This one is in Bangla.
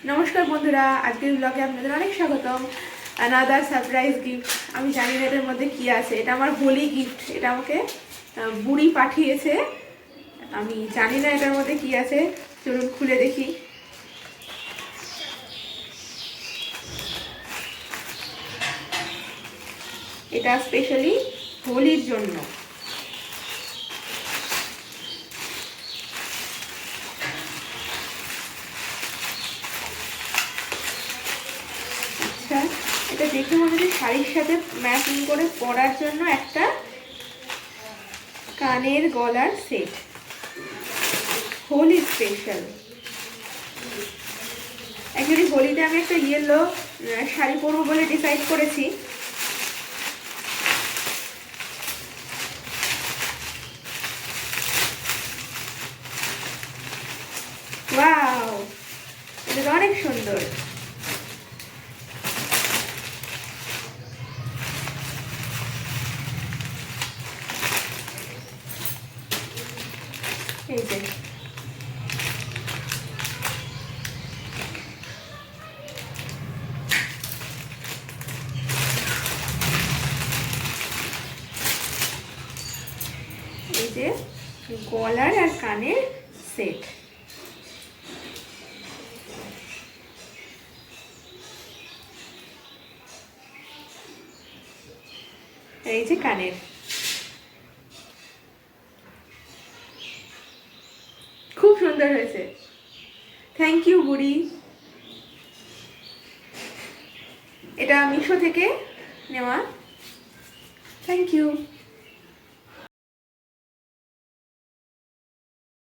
নমস্কার বন্ধুরা, আজকের ব্লগে আপনাদের অনেক স্বাগতম। Another surprise gift. আমি জানি না এটার মধ্যে কি আছে। এটা আমার হোলি গিফট। এটা আমাকে বুড়ি পাঠিয়েছে। আমি জানি না এটার মধ্যে কি আছে। চলুন খুলে দেখি। এটা স্পেশালি হোলির জন্য। এটা দেখে মনে হচ্ছে শাড়ির সাথে ম্যাচিং করে পরার জন্য একটা কানের গলার সেট, হোলি স্পেশাল। অ্যাকচুয়ালি হোলিতে আমি একটা ইয়েলো শাড়ি পরবো বলে ডিসাইড করেছি। ওয়াও, এটা অনেক সুন্দর। এই যে গলার আর কানের সেট। এই যে কানের, খুব সুন্দর হয়েছে। থ্যাংক ইউ বুড়ি। এটা মিশো থেকে নেওয়া। Thank you.